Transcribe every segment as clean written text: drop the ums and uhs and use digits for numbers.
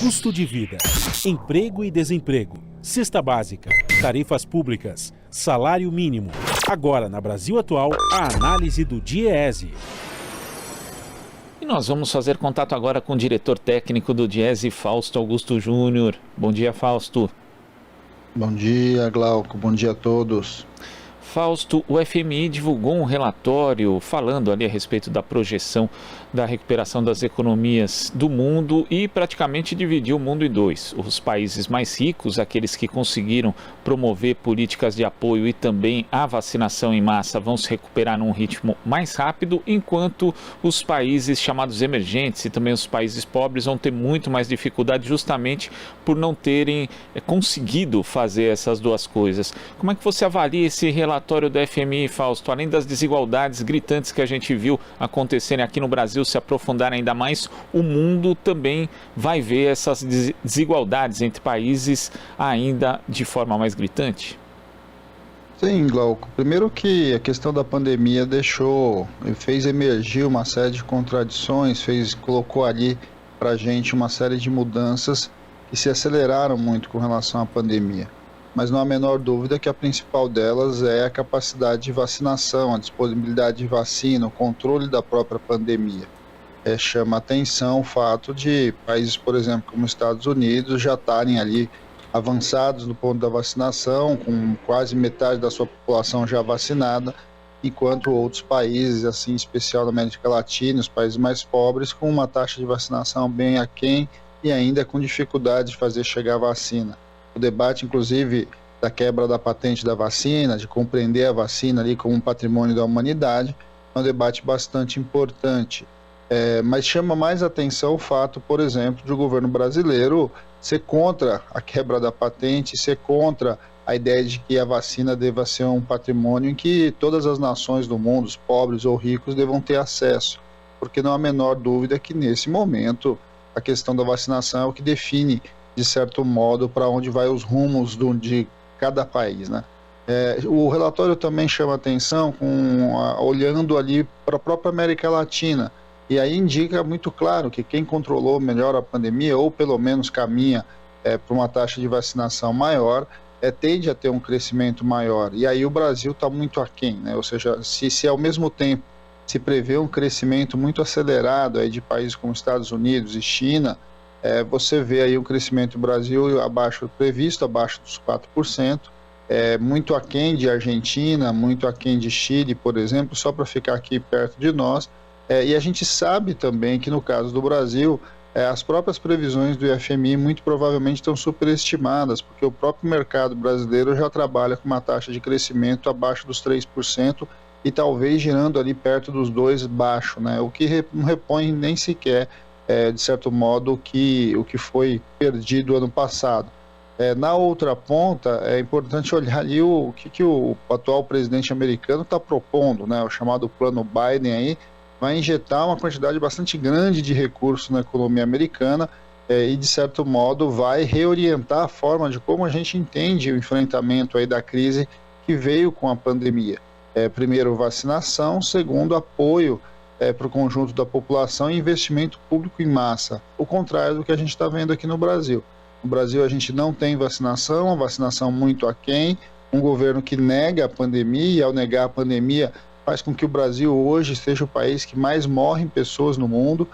Custo de vida, emprego e desemprego, cesta básica, tarifas públicas, salário mínimo. Agora, na Brasil Atual, a análise do Diese. E nós vamos fazer contato agora com o diretor técnico do Diese, Fausto Augusto Júnior. Bom dia, Fausto. Bom dia, Glauco. Bom dia a todos. Fausto, o FMI divulgou um relatório falando ali a respeito da projeção da recuperação das economias do mundo e praticamente dividiu o mundo em dois. Os países mais ricos, aqueles que conseguiram promover políticas de apoio e também a vacinação em massa, vão se recuperar num ritmo mais rápido, enquanto os países chamados emergentes e também os países pobres vão ter muito mais dificuldade justamente por não terem conseguido fazer essas duas coisas. Como é que você avalia esse relatório do FMI, Fausto? Além das desigualdades gritantes que a gente viu acontecerem aqui no Brasil, se aprofundar ainda mais, o mundo também vai ver essas desigualdades entre países ainda de forma mais gritante? Sim, Glauco. Primeiro que a questão da pandemia fez emergir uma série de contradições, colocou ali para a gente uma série de mudanças que se aceleraram muito com relação à pandemia. Mas não há a menor dúvida que a principal delas é a capacidade de vacinação, a disponibilidade de vacina, o controle da própria pandemia. Chama atenção o fato de países, por exemplo, como os Estados Unidos, já estarem ali avançados no ponto da vacinação, com quase metade da sua população já vacinada, enquanto outros países, assim, em especial na América Latina, os países mais pobres, com uma taxa de vacinação bem aquém e ainda com dificuldade de fazer chegar a vacina. O debate, inclusive, da quebra da patente da vacina, de compreender a vacina ali como um patrimônio da humanidade, é um debate bastante importante. Mas chama mais atenção o fato, por exemplo, de o governo brasileiro ser contra a quebra da patente, ser contra a ideia de que a vacina deva ser um patrimônio em que todas as nações do mundo, os pobres ou ricos, devam ter acesso. Porque não há a menor dúvida que, nesse momento, a questão da vacinação é o que define, de certo modo, para onde vai os rumos de cada país, né? O relatório também chama atenção olhando ali para a própria América Latina, e aí indica muito claro que quem controlou melhor a pandemia, ou pelo menos caminha para uma taxa de vacinação maior, tende a ter um crescimento maior, e aí o Brasil está muito aquém, né? Ou seja, se ao mesmo tempo se prevê um crescimento muito acelerado aí de países como Estados Unidos e China, você vê aí o crescimento do Brasil previsto abaixo dos 4%, muito aquém de Argentina, muito aquém de Chile, por exemplo, só para ficar aqui perto de nós. E a gente sabe também que no caso do Brasil, as próprias previsões do FMI muito provavelmente estão superestimadas, porque o próprio mercado brasileiro já trabalha com uma taxa de crescimento abaixo dos 3% e talvez girando ali perto dos 2% baixo, né? O que não repõe nem sequer de certo modo, o que foi perdido ano passado. Na outra ponta, é importante olhar ali o que o atual presidente americano está propondo, né? O chamado plano Biden aí, vai injetar uma quantidade bastante grande de recursos na economia americana e, de certo modo, vai reorientar a forma de como a gente entende o enfrentamento aí da crise que veio com a pandemia. Primeiro, vacinação, segundo, apoio para o conjunto da população e investimento público em massa, o contrário do que a gente está vendo aqui no Brasil. No Brasil a gente não tem vacinação, a vacinação muito aquém, um governo que nega a pandemia, e ao negar a pandemia faz com que o Brasil hoje seja o país que mais morrem pessoas no mundo,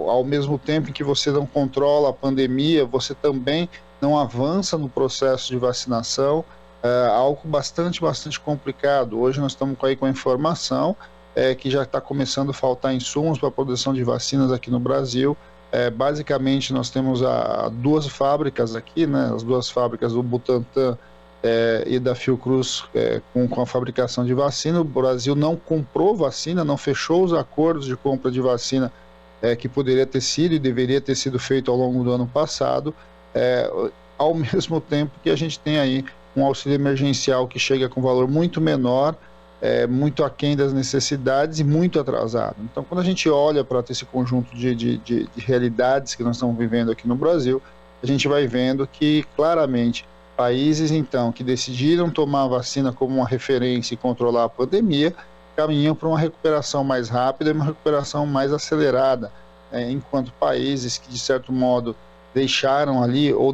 ao mesmo tempo em que você não controla a pandemia, você também não avança no processo de vacinação, algo bastante complicado. Hoje nós estamos aí com a informação que já está começando a faltar insumos para a produção de vacinas aqui no Brasil. Basicamente nós temos duas fábricas aqui, né, as duas fábricas do Butantan e da Fiocruz com a fabricação de vacina. O Brasil não comprou vacina, não fechou os acordos de compra de vacina que poderia ter sido e deveria ter sido feito ao longo do ano passado, ao mesmo tempo que a gente tem aí um auxílio emergencial que chega com valor muito menor, muito aquém das necessidades e muito atrasado. Então, quando a gente olha para esse conjunto de realidades que nós estamos vivendo aqui no Brasil, a gente vai vendo que, claramente, países, então, que decidiram tomar a vacina como uma referência e controlar a pandemia, caminham para uma recuperação mais rápida e uma recuperação mais acelerada. enquanto países que, de certo modo, deixaram ali ou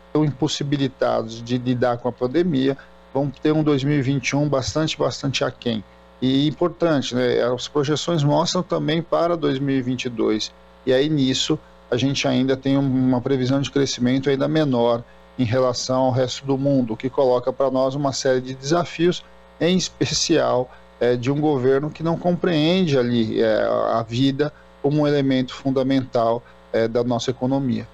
estão impossibilitados de lidar com a pandemia, vão ter um 2021 bastante aquém. E importante, né, as projeções mostram também para 2022, e aí nisso a gente ainda tem uma previsão de crescimento ainda menor em relação ao resto do mundo, o que coloca para nós uma série de desafios, em especial de um governo que não compreende ali a vida como um elemento fundamental da nossa economia.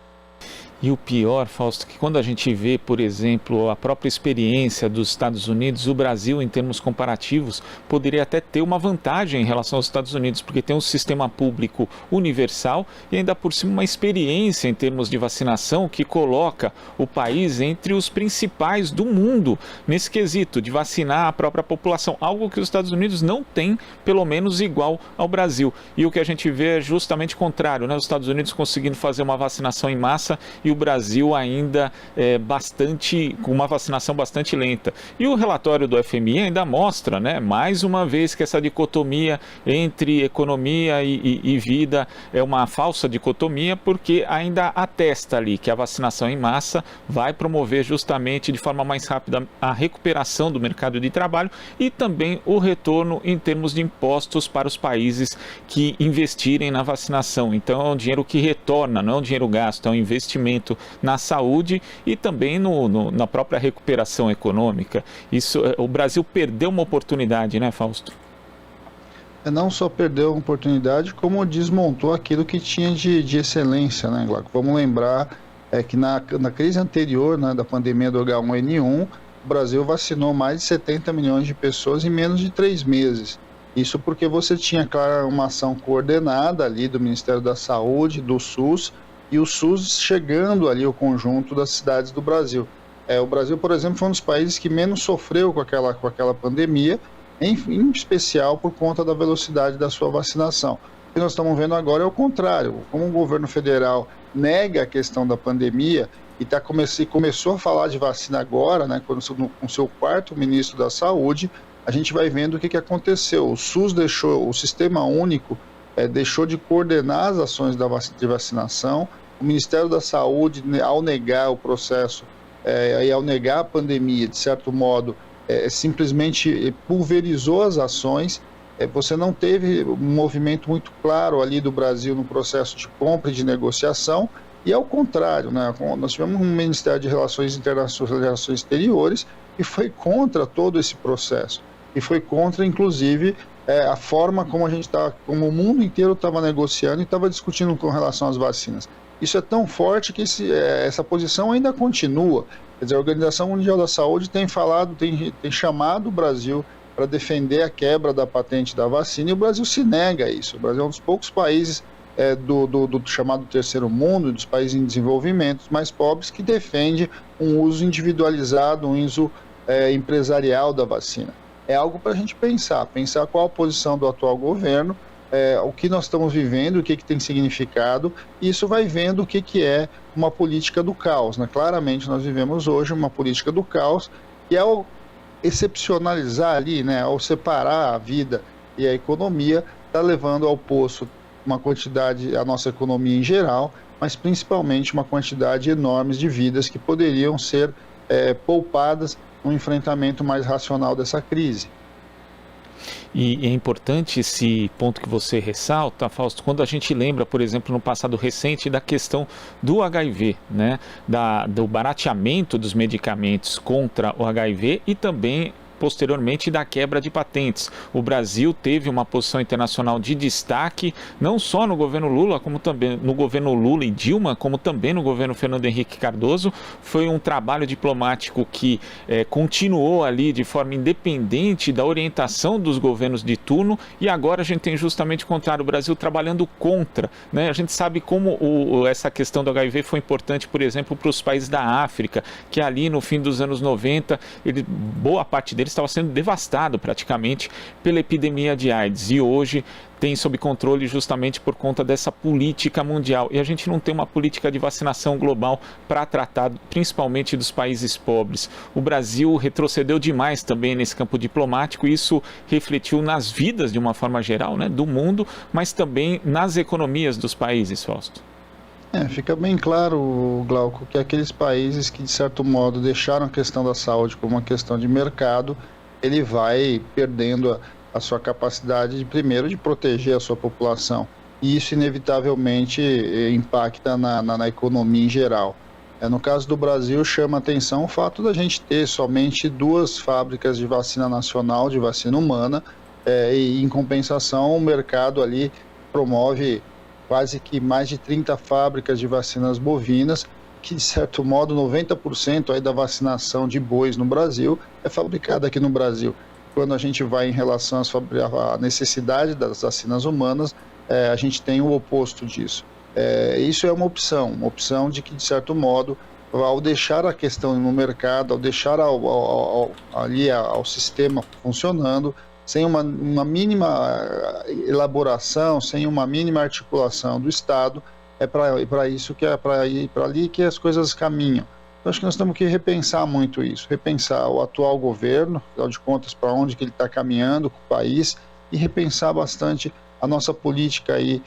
E o pior, Fausto, que quando a gente vê, por exemplo, a própria experiência dos Estados Unidos, o Brasil, em termos comparativos, poderia até ter uma vantagem em relação aos Estados Unidos, porque tem um sistema público universal e ainda por cima uma experiência em termos de vacinação que coloca o país entre os principais do mundo nesse quesito de vacinar a própria população, algo que os Estados Unidos não tem, pelo menos igual ao Brasil. E o que a gente vê é justamente o contrário, né? Os Estados Unidos conseguindo fazer uma vacinação em massa e o Brasil ainda com uma vacinação bastante lenta. E o relatório do FMI ainda mostra, né, mais uma vez que essa dicotomia entre economia e vida é uma falsa dicotomia, porque ainda atesta ali que a vacinação em massa vai promover justamente de forma mais rápida a recuperação do mercado de trabalho e também o retorno em termos de impostos para os países que investirem na vacinação. Então é um dinheiro que retorna, não é um dinheiro gasto, é um investimento na saúde e também na própria recuperação econômica. O Brasil perdeu uma oportunidade, né, Fausto? Não só perdeu uma oportunidade, como desmontou aquilo que tinha de excelência, né, Glauco? Vamos lembrar que na crise anterior, né, da pandemia do H1N1, o Brasil vacinou mais de 70 milhões de pessoas em menos de 3 meses. Isso porque você tinha, claro, uma ação coordenada ali do Ministério da Saúde, do SUS, e o SUS chegando ali ao conjunto das cidades do Brasil. O Brasil, por exemplo, foi um dos países que menos sofreu com aquela pandemia, em especial por conta da velocidade da sua vacinação. O que nós estamos vendo agora é o contrário. Como o governo federal nega a questão da pandemia e começou a falar de vacina agora, né, com o seu quarto ministro da Saúde, a gente vai vendo o que aconteceu. O SUS deixou, o Sistema Único, deixou de coordenar as ações de vacinação. O Ministério da Saúde, ao negar o processo e ao negar a pandemia, de certo modo, simplesmente pulverizou as ações. Você não teve um movimento muito claro ali do Brasil no processo de compra e de negociação, e ao contrário, né? Nós tivemos um Ministério de Relações Internacionais e Relações Exteriores que foi contra todo esse processo, e foi contra, inclusive, a forma como como o mundo inteiro estava negociando e estava discutindo com relação às vacinas. Isso é tão forte que essa posição ainda continua. Quer dizer, a Organização Mundial da Saúde tem chamado o Brasil para defender a quebra da patente da vacina, e o Brasil se nega a isso. O Brasil é um dos poucos países do chamado terceiro mundo, dos países em desenvolvimento mais pobres, que defende um uso individualizado, um uso empresarial da vacina. É algo para a gente pensar qual a posição do atual governo, o que nós estamos vivendo, o que tem significado, e isso vai vendo o que é uma política do caos, né? Claramente nós vivemos hoje uma política do caos, e ao excepcionalizar ali, né, ao separar a vida e a economia, está levando ao poço uma quantidade, a nossa economia em geral, mas principalmente uma quantidade enorme de vidas que poderiam ser poupadas no enfrentamento mais racional dessa crise. E é importante esse ponto que você ressalta, Fausto, quando a gente lembra, por exemplo, no passado recente, da questão do HIV, né? Do barateamento dos medicamentos contra o HIV e também posteriormente da quebra de patentes. O Brasil teve uma posição internacional de destaque, não só no governo Lula, como também no governo Lula e Dilma, como também no governo Fernando Henrique Cardoso. Foi um trabalho diplomático que continuou ali de forma independente da orientação dos governos de turno, e agora a gente tem justamente o contrário, o Brasil trabalhando contra, né? A gente sabe como essa questão do HIV foi importante, por exemplo, para os países da África, que ali no fim dos anos 90, boa parte deles Janeiro estava sendo devastado praticamente pela epidemia de AIDS e hoje tem sob controle justamente por conta dessa política mundial. E a gente não tem uma política de vacinação global para tratar principalmente dos países pobres. O Brasil retrocedeu demais também nesse campo diplomático e isso refletiu nas vidas de uma forma geral, né, do mundo, mas também nas economias dos países, Fausto. Fica bem claro, Glauco, que aqueles países que de certo modo deixaram a questão da saúde como uma questão de mercado, ele vai perdendo a sua capacidade primeiro de proteger a sua população, e isso inevitavelmente impacta na economia em geral. No caso do Brasil, chama atenção o fato da gente ter somente 2 fábricas de vacina nacional, de vacina humana, e em compensação o mercado ali promove quase que mais de 30 fábricas de vacinas bovinas, que de certo modo 90% aí da vacinação de bois no Brasil é fabricada aqui no Brasil. Quando a gente vai em relação à necessidade das vacinas humanas, a gente tem o oposto disso. Isso é uma opção de que, de certo modo, ao deixar a questão no mercado, ao deixar ali ao sistema funcionando, sem uma mínima elaboração, sem uma mínima articulação do Estado, é para isso que é para ali que as coisas caminham. Então, acho que nós temos que repensar muito isso, repensar o atual governo, afinal de contas, para onde que ele está caminhando com o país, e repensar bastante a nossa política aí,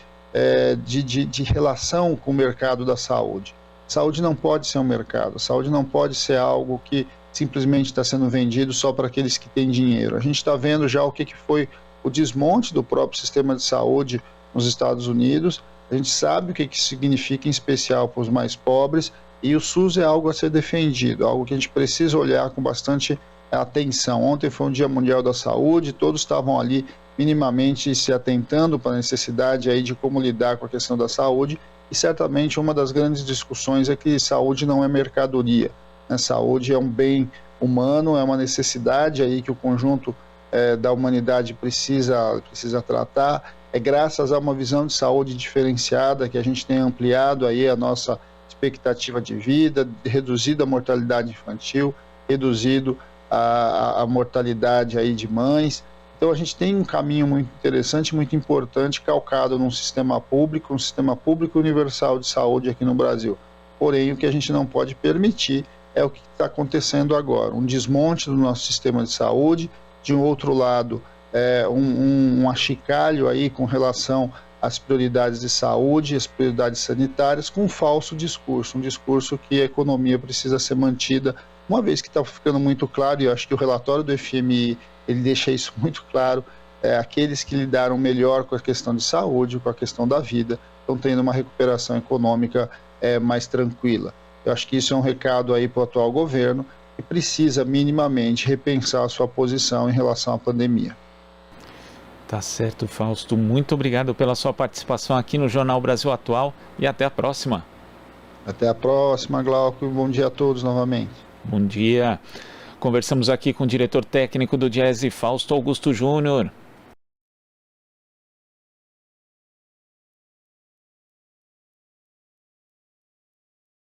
de relação com o mercado da saúde. Saúde não pode ser um mercado, saúde não pode ser algo que simplesmente está sendo vendido só para aqueles que têm dinheiro. A gente está vendo já o que foi o desmonte do próprio sistema de saúde nos Estados Unidos, a gente sabe o que significa em especial para os mais pobres, e o SUS é algo a ser defendido, algo que a gente precisa olhar com bastante atenção. Ontem foi um Dia Mundial da Saúde, todos estavam ali minimamente se atentando para a necessidade aí de como lidar com a questão da saúde, e certamente uma das grandes discussões é que saúde não é mercadoria, né? Saúde é um bem humano, é uma necessidade aí que o conjunto da humanidade precisa tratar. É graças a uma visão de saúde diferenciada que a gente tem ampliado aí a nossa expectativa de vida, reduzido a mortalidade infantil, reduzido a mortalidade aí de mães. Então a gente tem um caminho muito interessante, muito importante, calcado num sistema público universal de saúde aqui no Brasil. Porém, o que a gente não pode permitir é o que está acontecendo agora, um desmonte do nosso sistema de saúde, de um outro lado, um achicalho aí com relação às prioridades de saúde, as prioridades sanitárias, com um falso discurso, um discurso que a economia precisa ser mantida, uma vez que está ficando muito claro, e eu acho que o relatório do FMI, ele deixa isso muito claro, aqueles que lidaram melhor com a questão de saúde, com a questão da vida, estão tendo uma recuperação econômica mais tranquila. Eu acho que isso é um recado aí para o atual governo, que precisa minimamente repensar a sua posição em relação à pandemia. Tá certo, Fausto. Muito obrigado pela sua participação aqui no Jornal Brasil Atual e até a próxima. Até a próxima, Glauco, e bom dia a todos novamente. Bom dia. Conversamos aqui com o diretor técnico do Diese, Fausto Augusto Júnior.